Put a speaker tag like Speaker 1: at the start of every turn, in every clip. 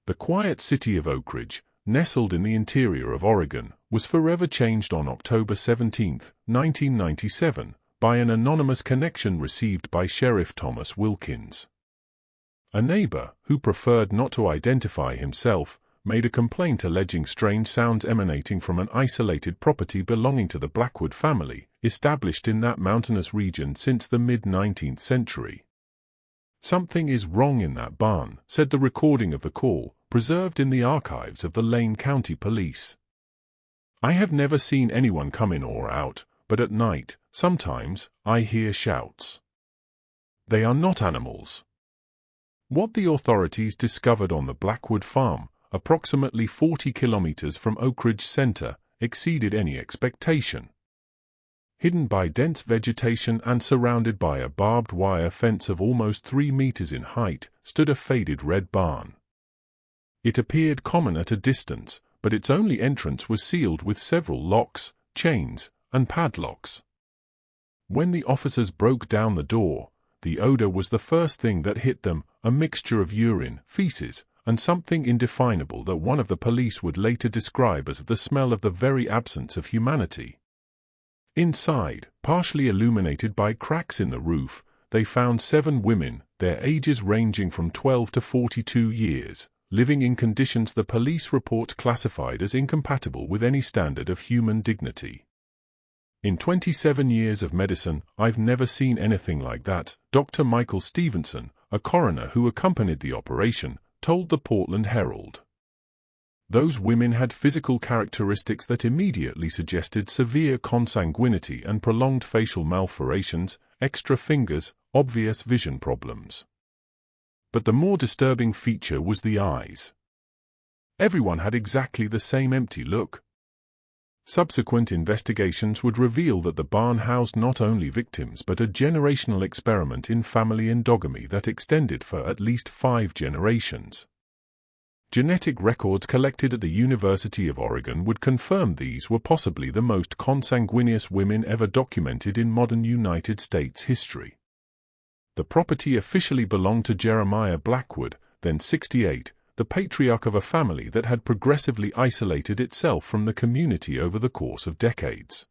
Speaker 1: The quiet city of Oakridge, nestled in the interior of Oregon, was forever changed on October 17, 1997, by an anonymous connection received by Sheriff Thomas Wilkins. A neighbor, who preferred not to identify himself, made a complaint alleging strange sounds emanating from an isolated property belonging to the Blackwood family, established in that mountainous region since the mid-19th century. "Something is wrong in that barn," said the recording of the call, preserved in the archives of the Lane County Police. "I have never seen anyone come in or out, but at night, sometimes, I hear shouts. They are not animals." What the authorities discovered on the Blackwood farm, approximately 40 kilometers from Oakridge Center, exceeded any expectation. Hidden by dense vegetation and surrounded by a barbed wire fence of almost 3 meters in height, stood a faded red barn. It appeared common at a distance, but its only entrance was sealed with several locks, chains, and padlocks. When the officers broke down the door, the odor was the first thing that hit them, a mixture of urine, feces, and something indefinable that one of the police would later describe as the smell of the very absence of humanity. Inside, partially illuminated by cracks in the roof, they found 7 women, their ages ranging from 12 to 42 years, living in conditions the police report classified as incompatible with any standard of human dignity. "In 27 years of medicine, I've never seen anything like that," Dr. Michael Stevenson, a coroner who accompanied the operation, told the Portland Herald. "Those women had physical characteristics that immediately suggested severe consanguinity and prolonged facial malformations, extra fingers, obvious vision problems. But the more disturbing feature was the eyes. Everyone had exactly the same empty look." Subsequent investigations would reveal that the barn housed not only victims but a generational experiment in family endogamy that extended for at least 5 generations. Genetic records collected at the University of Oregon would confirm these were possibly the most consanguineous women ever documented in modern United States history. The property officially belonged to Jeremiah Blackwood, then 68, the patriarch of a family that had progressively isolated itself from the community over the course of decades.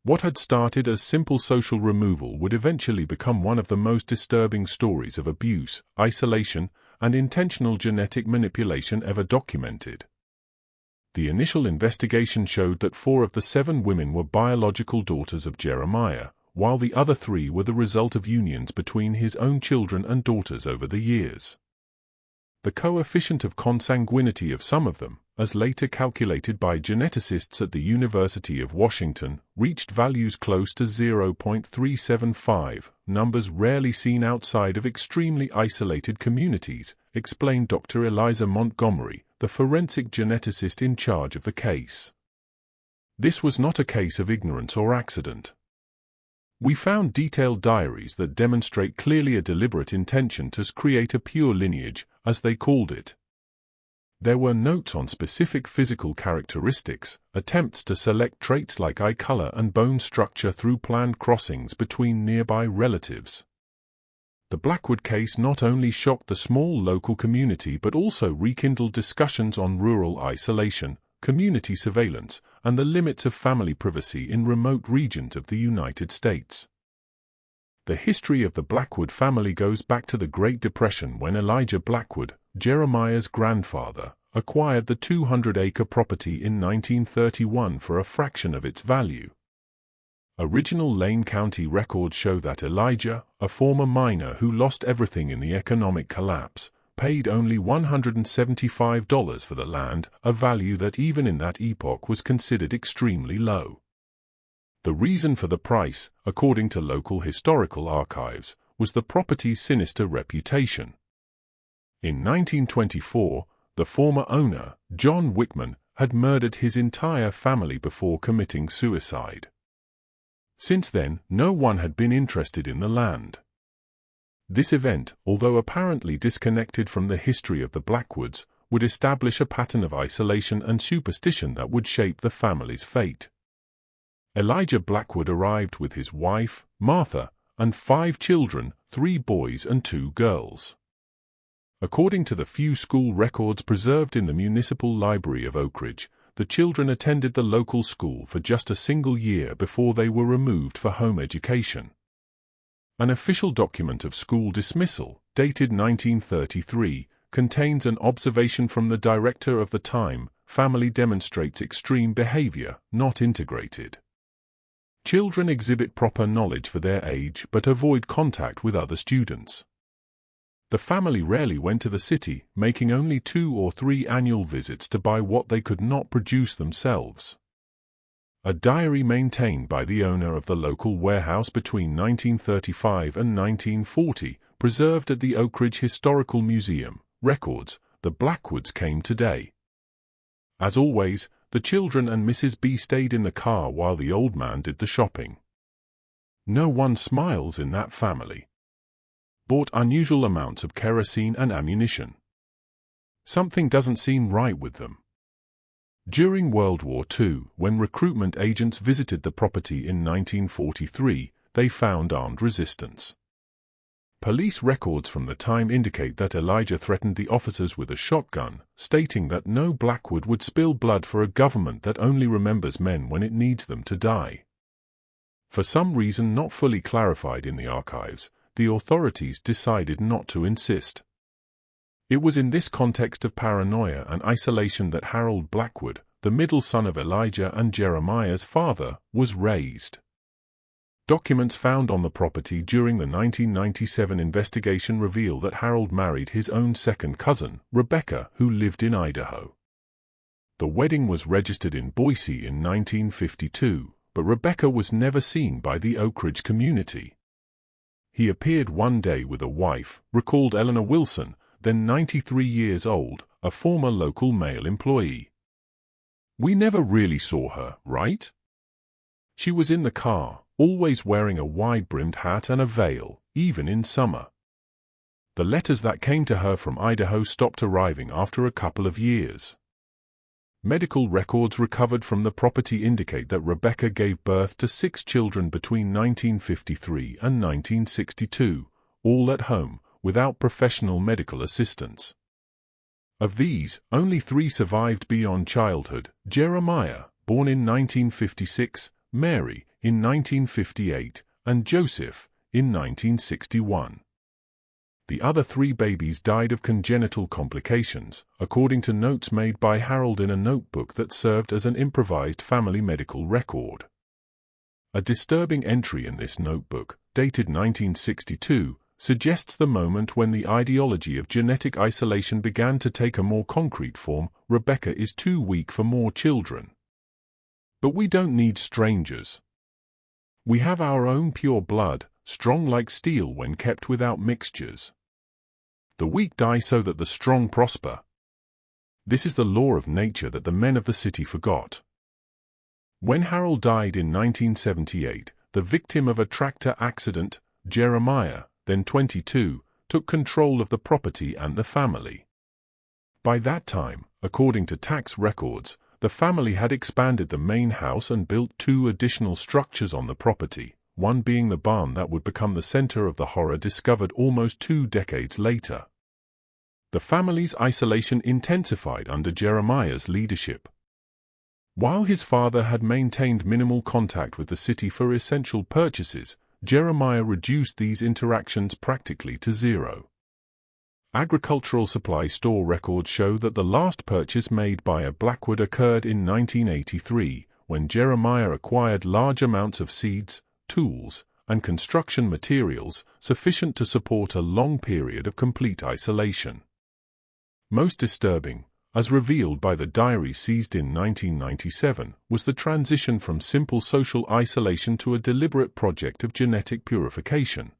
Speaker 1: What had started as simple social removal would eventually become one of the most disturbing stories of abuse, isolation, and intentional genetic manipulation ever documented. The initial investigation showed that 4 of the 7 women were biological daughters of Jeremiah, while the other 3 were the result of unions between his own children and daughters over the years. The coefficient of consanguinity of some of them, as later calculated by geneticists at the University of Washington, reached values close to 0.375, numbers rarely seen outside of extremely isolated communities, explained Dr. Eliza Montgomery, the forensic geneticist in charge of the case. "This was not a case of ignorance or accident. We found detailed diaries that demonstrate clearly a deliberate intention to create a pure lineage, as they called it. There were notes on specific physical characteristics, attempts to select traits like eye color and bone structure through planned crossings between nearby relatives." The Blackwood case not only shocked the small local community but also rekindled discussions on rural isolation, community surveillance, and the limits of family privacy in remote regions of the United States. The history of the Blackwood family goes back to the Great Depression when Elijah Blackwood, Jeremiah's grandfather, acquired the 200-acre property in 1931 for a fraction of its value. Original Lane County records show that Elijah, a former miner who lost everything in the economic collapse, paid only $175 for the land, a value that even in that epoch was considered extremely low. The reason for the price, according to local historical archives, was the property's sinister reputation. In 1924, the former owner, John Wickman, had murdered his entire family before committing suicide. Since then, no one had been interested in the land. This event, although apparently disconnected from the history of the Blackwoods, would establish a pattern of isolation and superstition that would shape the family's fate. Elijah Blackwood arrived with his wife, Martha, and 5 children, 3 boys and 2 girls. According to the few school records preserved in the Municipal Library of Oakridge, the children attended the local school for just a single year before they were removed for home education. An official document of school dismissal, dated 1933, contains an observation from the director of the time: family demonstrates extreme behavior, not integrated. Children exhibit proper knowledge for their age but avoid contact with other students. The family rarely went to the city, making only 2 or 3 annual visits to buy what they could not produce themselves. A diary maintained by the owner of the local warehouse between 1935 and 1940, preserved at the Oakridge Historical Museum, records, "The Blackwoods came today. As always, the children and Mrs. B stayed in the car while the old man did the shopping. No one smiles in that family. Bought unusual amounts of kerosene and ammunition. Something doesn't seem right with them." During World War II, when recruitment agents visited the property in 1943, they found armed resistance. Police records from the time indicate that Elijah threatened the officers with a shotgun, stating that no Blackwood would spill blood for a government that only remembers men when it needs them to die. For some reason not fully clarified in the archives, the authorities decided not to insist. It was in this context of paranoia and isolation that Harold Blackwood, the middle son of Elijah and Jeremiah's father, was raised. Documents found on the property during the 1997 investigation reveal that Harold married his own second cousin, Rebecca, who lived in Idaho. The wedding was registered in Boise in 1952, but Rebecca was never seen by the Oakridge community. He appeared one day with a wife, recalled Eleanor Wilson, then 93 years old, a former local mail employee. "We never really saw her, right? She was in the car, always wearing a wide-brimmed hat and a veil, even in summer. The letters that came to her from Idaho stopped arriving after a couple of years." Medical records recovered from the property indicate that Rebecca gave birth to 6 children between 1953 and 1962, all at home, without professional medical assistance. Of these, only 3 survived beyond childhood: Jeremiah, born in 1956, Mary, in 1958, and Joseph, in 1961. The other 3 babies died of congenital complications, according to notes made by Harold in a notebook that served as an improvised family medical record. A disturbing entry in this notebook, dated 1962, suggests the moment when the ideology of genetic isolation began to take a more concrete form: Rebecca is too weak for more children. But we don't need strangers. We have our own pure blood, strong like steel when kept without mixtures. The weak die so that the strong prosper. This is the law of nature that the men of the city forgot. When Harold died in 1978, the victim of a tractor accident, Jeremiah, then 22, took control of the property and the family. By that time, according to tax records, the family had expanded the main house and built 2 additional structures on the property, one being the barn that would become the center of the horror discovered almost 2 decades later. The family's isolation intensified under Jeremiah's leadership. While his father had maintained minimal contact with the city for essential purchases, Jeremiah reduced these interactions practically to zero. Agricultural supply store records show that the last purchase made by a Blackwood occurred in 1983, when Jeremiah acquired large amounts of seeds, tools, and construction materials sufficient to support a long period of complete isolation. Most disturbing, as revealed by the diary seized in 1997, was the transition from simple social isolation to a deliberate project of genetic purification.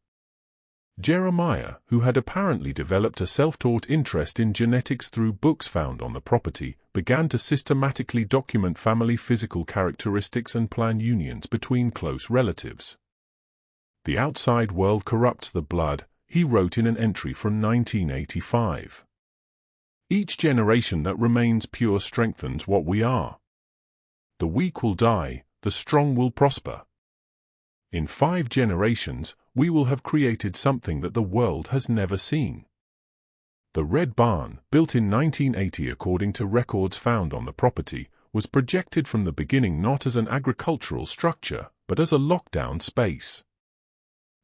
Speaker 1: Jeremiah, who had apparently developed a self-taught interest in genetics through books found on the property, began to systematically document family physical characteristics and plan unions between close relatives. "The outside world corrupts the blood," he wrote in an entry from 1985. "Each generation that remains pure strengthens what we are. The weak will die, the strong will prosper. In 5 generations, we will have created something that the world has never seen." The Red Barn, built in 1980 according to records found on the property, was projected from the beginning not as an agricultural structure, but as a lockdown space.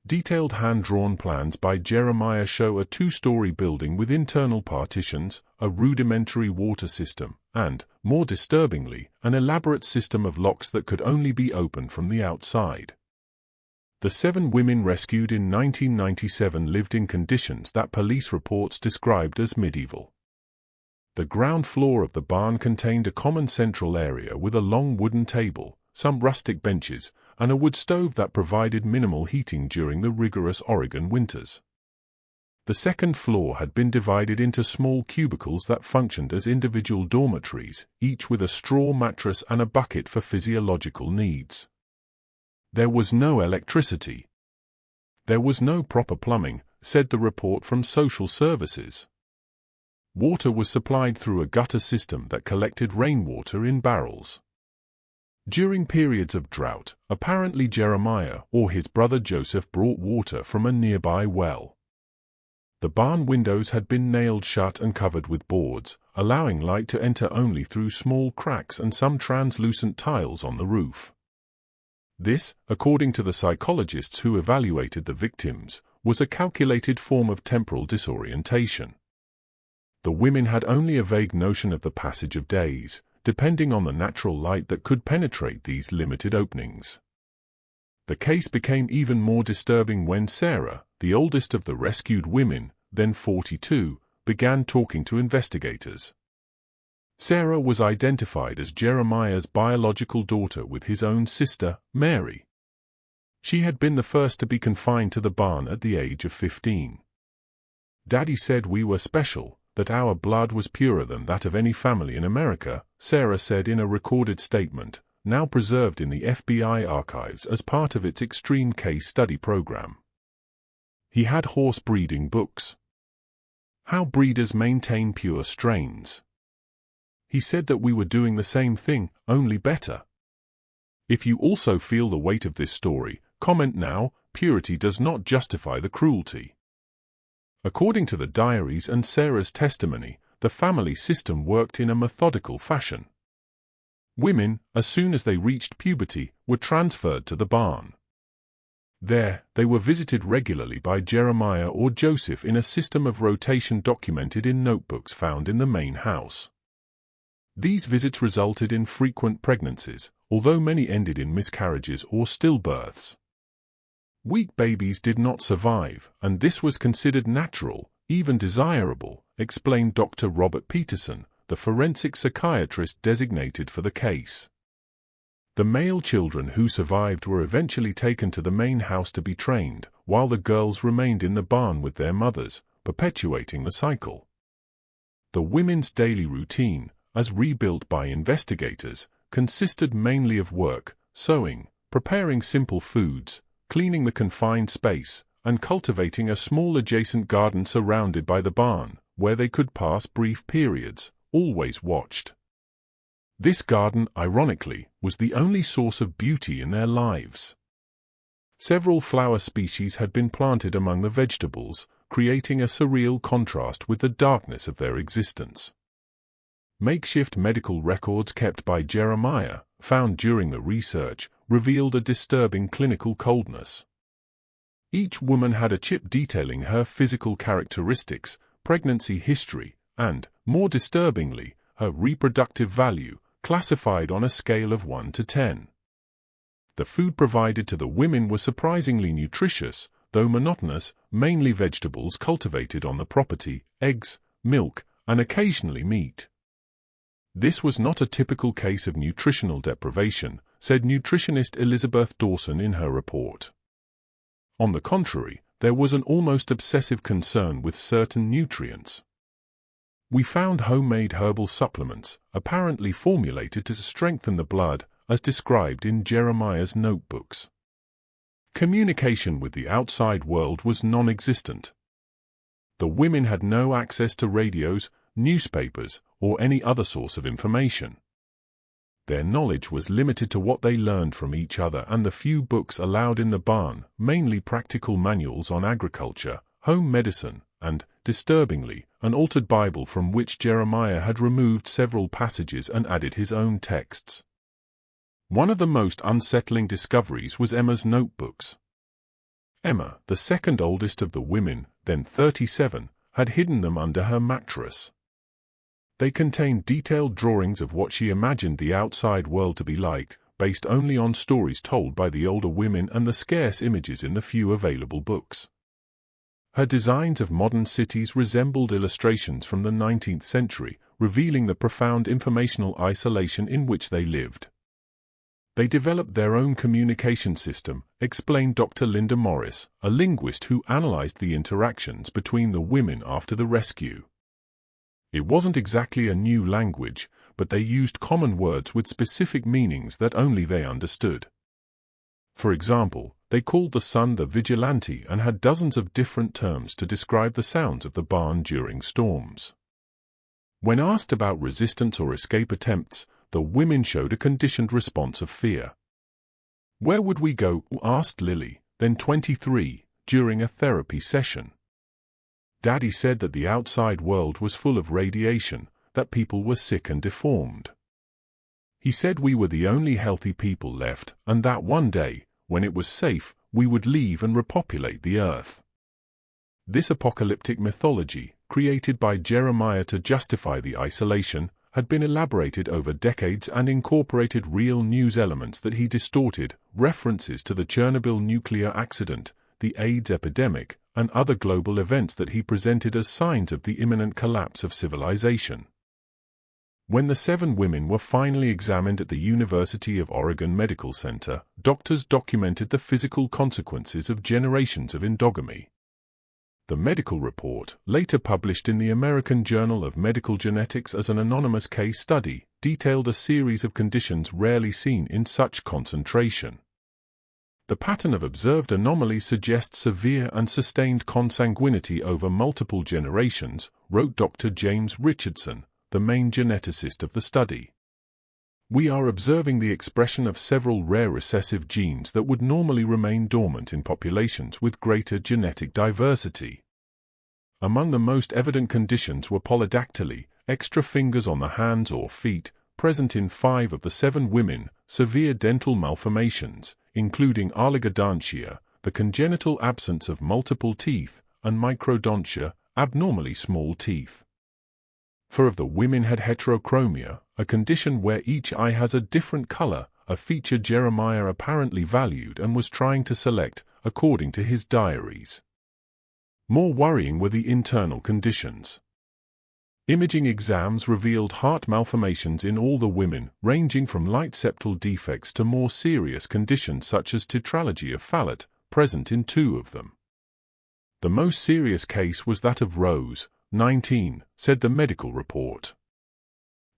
Speaker 1: Detailed hand-drawn plans by Jeremiah show a two-story building with internal partitions, a rudimentary water system, and, more disturbingly, an elaborate system of locks that could only be opened from the outside. The 7 women rescued in 1997 lived in conditions that police reports described as medieval. The ground floor of the barn contained a common central area with a long wooden table, some rustic benches, and a wood stove that provided minimal heating during the rigorous Oregon winters. The second floor had been divided into small cubicles that functioned as individual dormitories, each with a straw mattress and a bucket for physiological needs. There was no electricity. There was no proper plumbing, said the report from social services. Water was supplied through a gutter system that collected rainwater in barrels. During periods of drought, apparently Jeremiah or his brother Joseph brought water from a nearby well. The barn windows had been nailed shut and covered with boards, allowing light to enter only through small cracks and some translucent tiles on the roof. This, according to the psychologists who evaluated the victims, was a calculated form of temporal disorientation. The women had only a vague notion of the passage of days, depending on the natural light that could penetrate these limited openings. The case became even more disturbing when Sarah, the oldest of the rescued women, then 42, began talking to investigators. Sarah was identified as Jeremiah's biological daughter with his own sister, Mary. She had been the first to be confined to the barn at the age of 15. "Daddy said we were special, that our blood was purer than that of any family in America," Sarah said in a recorded statement, now preserved in the FBI archives as part of its extreme case study program. He had horse breeding books. How breeders maintain pure strains. He said that we were doing the same thing, only better. If you also feel the weight of this story, comment now. Purity does not justify the cruelty. According to the diaries and Sarah's testimony, the family system worked in a methodical fashion. Women, as soon as they reached puberty, were transferred to the barn. There, they were visited regularly by Jeremiah or Joseph in a system of rotation documented in notebooks found in the main house. These visits resulted in frequent pregnancies, although many ended in miscarriages or stillbirths. Weak babies did not survive, and this was considered natural, even desirable, explained Dr. Robert Peterson, the forensic psychiatrist designated for the case. The male children who survived were eventually taken to the main house to be trained, while the girls remained in the barn with their mothers, perpetuating the cycle. The women's daily routine, as rebuilt by investigators, consisted mainly of work, sewing, preparing simple foods, cleaning the confined space, and cultivating a small adjacent garden surrounded by the barn, where they could pass brief periods, always watched. This garden, ironically, was the only source of beauty in their lives. Several flower species had been planted among the vegetables, creating a surreal contrast with the darkness of their existence. Makeshift medical records kept by Jeremiah, found during the research, revealed a disturbing clinical coldness. Each woman had a chip detailing her physical characteristics, pregnancy history, and, more disturbingly, her reproductive value, classified on a scale of 1 to 10. The food provided to the women was surprisingly nutritious, though monotonous, mainly vegetables cultivated on the property, eggs, milk, and occasionally meat. This was not a typical case of nutritional deprivation, said nutritionist Elizabeth Dawson in her report. On the contrary, there was an almost obsessive concern with certain nutrients. "We found homemade herbal supplements, apparently formulated to strengthen the blood, as described in Jeremiah's notebooks. Communication with the outside world was non-existent. The women had no access to radios, newspapers, or any other source of information. Their knowledge was limited to what they learned from each other and the few books allowed in the barn, mainly practical manuals on agriculture, home medicine, and, disturbingly, an altered Bible from which Jeremiah had removed several passages and added his own texts. One of the most unsettling discoveries was Emma's notebooks. Emma, the second oldest of the women, then 37, had hidden them under her mattress. They contained detailed drawings of what she imagined the outside world to be like, based only on stories told by the older women and the scarce images in the few available books. Her designs of modern cities resembled illustrations from the 19th century, revealing the profound informational isolation in which they lived. They developed their own communication system, explained Dr. Linda Morris, a linguist who analyzed the interactions between the women after the rescue. It wasn't exactly a new language, but they used common words with specific meanings that only they understood. For example, they called the sun the vigilante and had dozens of different terms to describe the sounds of the barn during storms. When asked about resistance or escape attempts, the women showed a conditioned response of fear. "Where would we go?" asked Lily, then 23, during a therapy session. "Daddy said that the outside world was full of radiation, that people were sick and deformed. He said we were the only healthy people left, and that one day, when it was safe, we would leave and repopulate the earth." This apocalyptic mythology, created by Jeremiah to justify the isolation, had been elaborated over decades and incorporated real news elements that he distorted, references to the Chernobyl nuclear accident, the AIDS epidemic, and other global events that he presented as signs of the imminent collapse of civilization. When the 7 women were finally examined at the University of Oregon Medical Center, doctors documented the physical consequences of generations of endogamy. The medical report, later published in the American Journal of Medical Genetics as an anonymous case study, detailed a series of conditions rarely seen in such concentration. The pattern of observed anomalies suggests severe and sustained consanguinity over multiple generations, wrote Dr. James Richardson, the main geneticist of the study. "We are observing the expression of several rare recessive genes that would normally remain dormant in populations with greater genetic diversity. Among the most evident conditions were polydactyly, extra fingers on the hands or feet, present in 5 of the 7 women, severe dental malformations, including oligodontia, the congenital absence of multiple teeth, and microdontia, abnormally small teeth. 4 of the women had heterochromia, a condition where each eye has a different color, a feature Jeremiah apparently valued and was trying to select, according to his diaries. More worrying were the internal conditions. Imaging exams revealed heart malformations in all the women, ranging from light septal defects to more serious conditions such as tetralogy of Fallot, present in 2 of them. The most serious case was that of Rose, 19, said the medical report.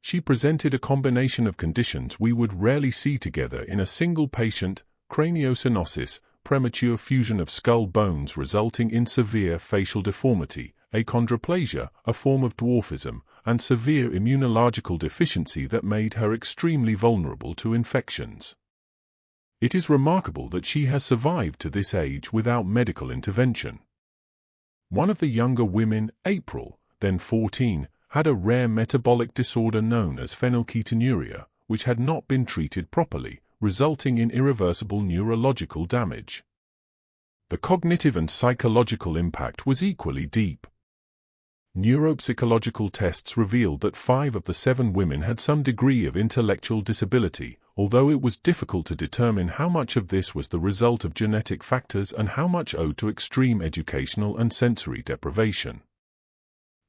Speaker 1: She presented a combination of conditions we would rarely see together in a single patient: craniosynosis, premature fusion of skull bones resulting in severe facial deformity, achondroplasia, a form of dwarfism, and severe immunological deficiency that made her extremely vulnerable to infections. It is remarkable that she has survived to this age without medical intervention. One of the younger women, April, then 14, had a rare metabolic disorder known as phenylketonuria, which had not been treated properly, resulting in irreversible neurological damage. The cognitive and psychological impact was equally deep. Neuropsychological tests revealed that 5 of the 7 women had some degree of intellectual disability, although it was difficult to determine how much of this was the result of genetic factors and how much owed to extreme educational and sensory deprivation.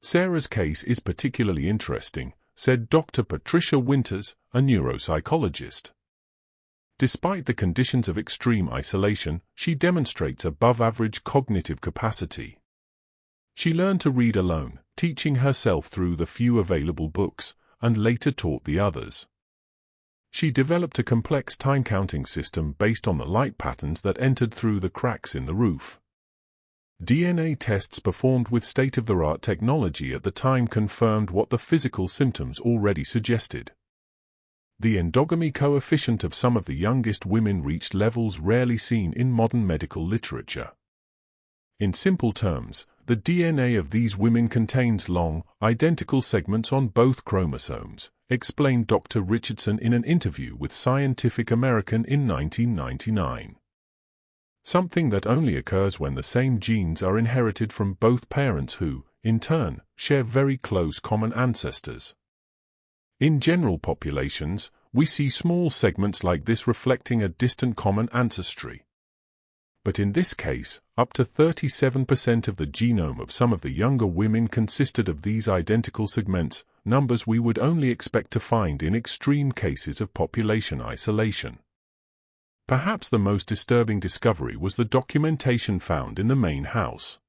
Speaker 1: "Sarah's case is particularly interesting," said Dr. Patricia Winters, a neuropsychologist. "Despite the conditions of extreme isolation, she demonstrates above-average cognitive capacity. She learned to read alone, teaching herself through the few available books, and later taught the others. She developed a complex time-counting system based on the light patterns that entered through the cracks in the roof. DNA tests performed with state-of-the-art technology at the time confirmed what the physical symptoms already suggested. The endogamy coefficient of some of the youngest women reached levels rarely seen in modern medical literature. In simple terms, the DNA of these women contains long, identical segments on both chromosomes, explained Dr. Richardson in an interview with Scientific American in 1999. Something that only occurs when the same genes are inherited from both parents who, in turn, share very close common ancestors. In general populations, we see small segments like this reflecting a distant common ancestry. But in this case, up to 37% of the genome of some of the younger women consisted of these identical segments, numbers we would only expect to find in extreme cases of population isolation. Perhaps the most disturbing discovery was the documentation found in the main house.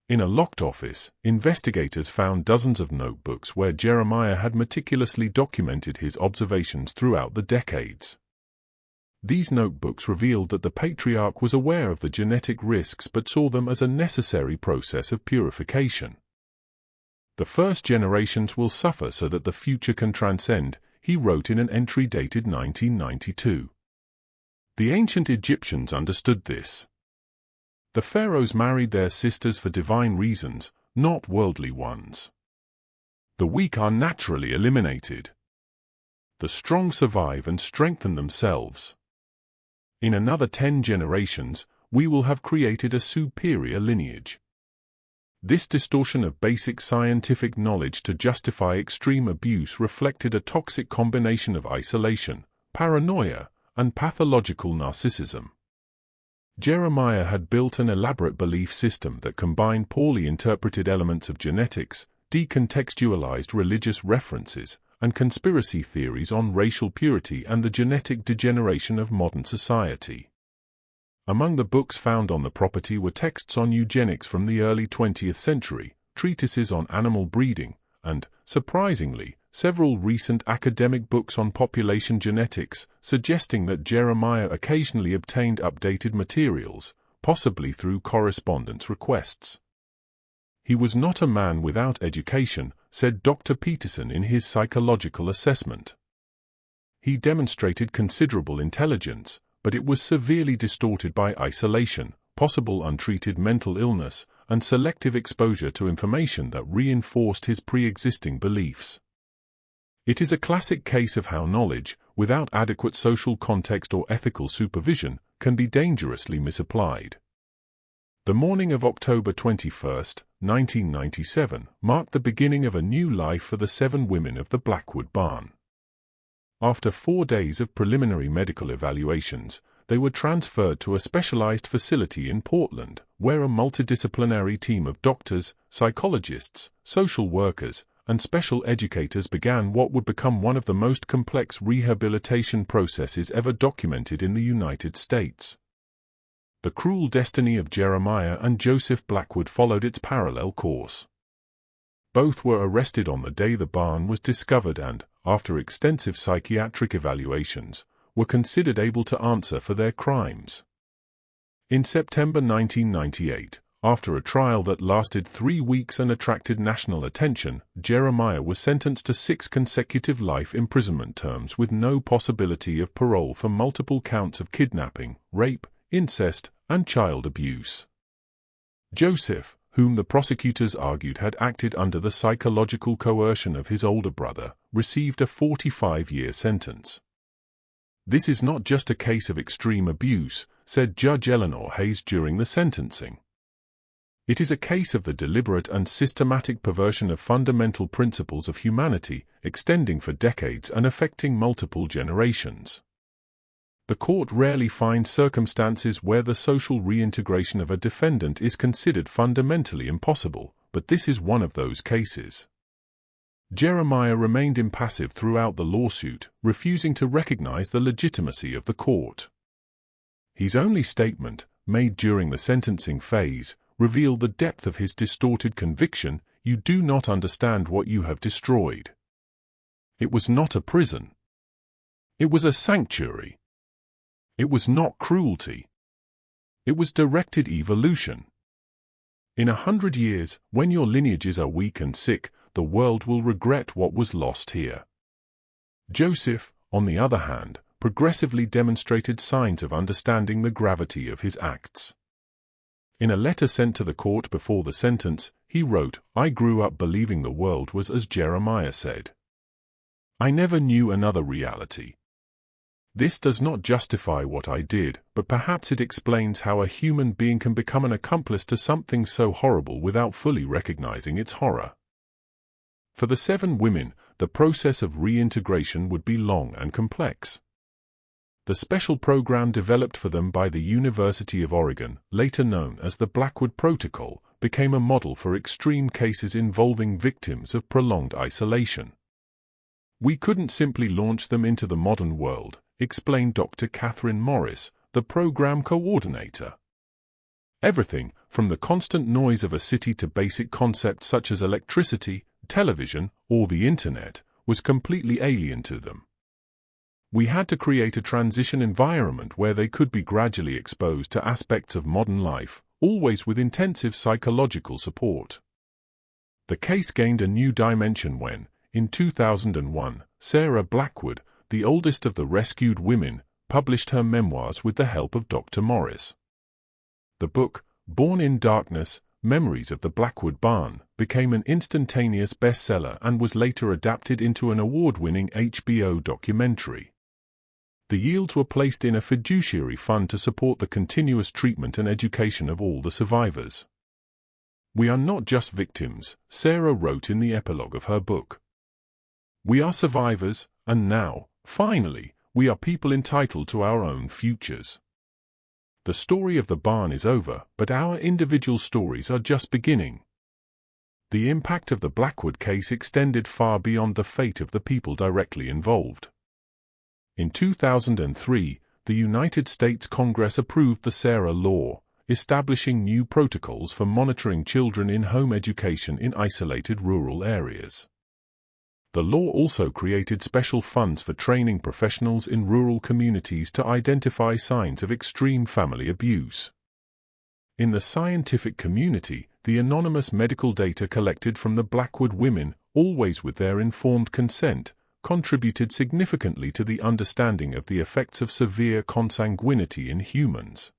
Speaker 1: In a locked office, investigators found dozens of notebooks where Jeremiah had meticulously documented his observations throughout the decades. These notebooks revealed that the patriarch was aware of the genetic risks but saw them as a necessary process of purification. "The first generations will suffer so that the future can transcend," he wrote in an entry dated 1992. The ancient Egyptians understood this. The pharaohs married their sisters for divine reasons, not worldly ones. The weak are naturally eliminated. The strong survive and strengthen themselves. In another 10 generations, we will have created a superior lineage. This distortion of basic scientific knowledge to justify extreme abuse reflected a toxic combination of isolation, paranoia, and pathological narcissism. Jeremiah had built an elaborate belief system that combined poorly interpreted elements of genetics, decontextualized religious references, and conspiracy theories on racial purity and the genetic degeneration of modern society. Among the books found on the property were texts on eugenics from the early 20th century, treatises on animal breeding, and, surprisingly, several recent academic books on population genetics, suggesting that Jeremiah occasionally obtained updated materials, possibly through correspondence requests. "He was not a man without education," said Dr. Peterson in his psychological assessment. "He demonstrated considerable intelligence, but it was severely distorted by isolation, possible untreated mental illness, and selective exposure to information that reinforced his pre-existing beliefs. It is a classic case of how knowledge, without adequate social context or ethical supervision, can be dangerously misapplied." The morning of October 21, 1997, marked the beginning of a new life for the 7 women of the Blackwood barn. After 4 days of preliminary medical evaluations, they were transferred to a specialized facility in Portland, where a multidisciplinary team of doctors, psychologists, social workers, and special educators began what would become one of the most complex rehabilitation processes ever documented in the United States. The cruel destiny of Jeremiah and Joseph Blackwood followed its parallel course. Both were arrested on the day the barn was discovered and, after extensive psychiatric evaluations, were considered able to answer for their crimes. In September 1998, after a trial that lasted 3 weeks and attracted national attention, Jeremiah was sentenced to 6 consecutive life imprisonment terms with no possibility of parole for multiple counts of kidnapping, rape, incest, and child abuse. Joseph, whom the prosecutors argued had acted under the psychological coercion of his older brother, received a 45-year sentence. "This is not just a case of extreme abuse," said Judge Eleanor Hayes during the sentencing. "It is a case of the deliberate and systematic perversion of fundamental principles of humanity, extending for decades and affecting multiple generations." The court rarely finds circumstances where the social reintegration of a defendant is considered fundamentally impossible, but this is one of those cases. Jeremiah remained impassive throughout the lawsuit, refusing to recognize the legitimacy of the court. His only statement, made during the sentencing phase, revealed the depth of his distorted conviction: "You do not understand what you have destroyed. It was not a prison. It was a sanctuary. It was not cruelty. It was directed evolution. In 100 years, when your lineages are weak and sick, the world will regret what was lost here." Joseph, on the other hand, progressively demonstrated signs of understanding the gravity of his acts. In a letter sent to the court before the sentence, he wrote, "I grew up believing the world was as Jeremiah said. I never knew another reality. This does not justify what I did, but perhaps it explains how a human being can become an accomplice to something so horrible without fully recognizing its horror." For the 7 women, the process of reintegration would be long and complex. The special program developed for them by the University of Oregon, later known as the Blackwood Protocol, became a model for extreme cases involving victims of prolonged isolation. "We couldn't simply launch them into the modern world," explained Dr. Catherine Morris, the program coordinator. "Everything, from the constant noise of a city to basic concepts such as electricity, television, or the Internet, was completely alien to them. We had to create a transition environment where they could be gradually exposed to aspects of modern life, always with intensive psychological support." The case gained a new dimension when, in 2001, Sarah Blackwood, the oldest of the rescued women, published her memoirs with the help of Dr. Morris. The book, Born in Darkness, Memories of the Blackwood Barn, became an instantaneous bestseller and was later adapted into an award-winning HBO documentary. The yields were placed in a fiduciary fund to support the continuous treatment and education of all the survivors. "We are not just victims," Sarah wrote in the epilogue of her book. "We are survivors, and now, finally, we are people entitled to our own futures. The story of the barn is over, but our individual stories are just beginning." The impact of the Blackwood case extended far beyond the fate of the people directly involved. In 2003, the United States Congress approved the Sarah Law, establishing new protocols for monitoring children in home education in isolated rural areas. The law also created special funds for training professionals in rural communities to identify signs of extreme family abuse. In the scientific community, the anonymous medical data collected from the Blackwood women, always with their informed consent, contributed significantly to the understanding of the effects of severe consanguinity in humans.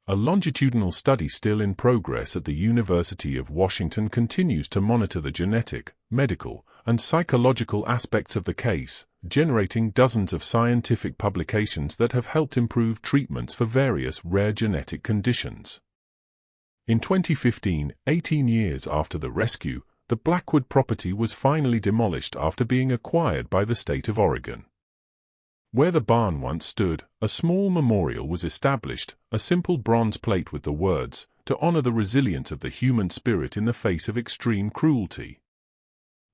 Speaker 1: A longitudinal study still in progress at the University of Washington continues to monitor the genetic, medical, and psychological aspects of the case, generating dozens of scientific publications that have helped improve treatments for various rare genetic conditions. In 2015, 18 years after the rescue, the Blackwood property was finally demolished after being acquired by the state of Oregon. Where the barn once stood, a small memorial was established, a simple bronze plate with the words, "To honor the resilience of the human spirit in the face of extreme cruelty."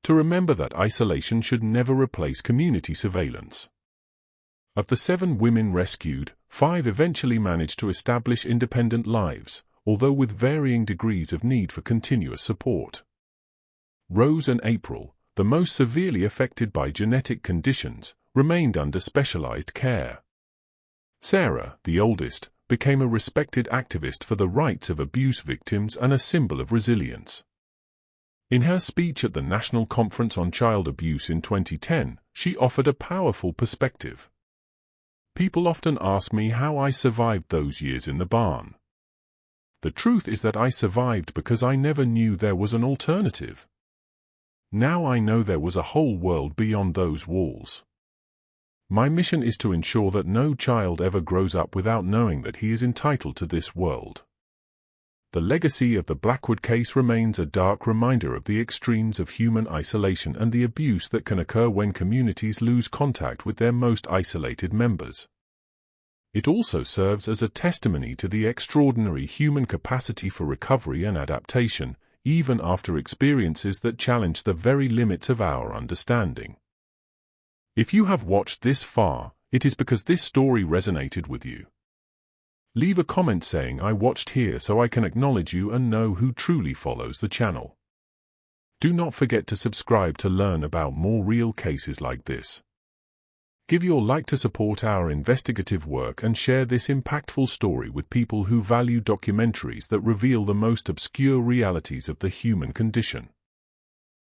Speaker 1: To remember that isolation should never replace community surveillance. Of the 7 women rescued, 5 eventually managed to establish independent lives, although with varying degrees of need for continuous support. Rose and April, the most severely affected by genetic conditions, remained under specialized care. Sarah, the oldest, became a respected activist for the rights of abuse victims and a symbol of resilience. In her speech at the National Conference on Child Abuse in 2010, she offered a powerful perspective. "People often ask me how I survived those years in the barn. The truth is that I survived because I never knew there was an alternative. Now I know there was a whole world beyond those walls. My mission is to ensure that no child ever grows up without knowing that he is entitled to this world." The legacy of the Blackwood case remains a dark reminder of the extremes of human isolation and the abuse that can occur when communities lose contact with their most isolated members. It also serves as a testimony to the extraordinary human capacity for recovery and adaptation, even after experiences that challenge the very limits of our understanding. If you have watched this far, it is because this story resonated with you. Leave a comment saying "I watched here" so I can acknowledge you and know who truly follows the channel. Do not forget to subscribe to learn about more real cases like this. Give your like to support our investigative work and share this impactful story with people who value documentaries that reveal the most obscure realities of the human condition.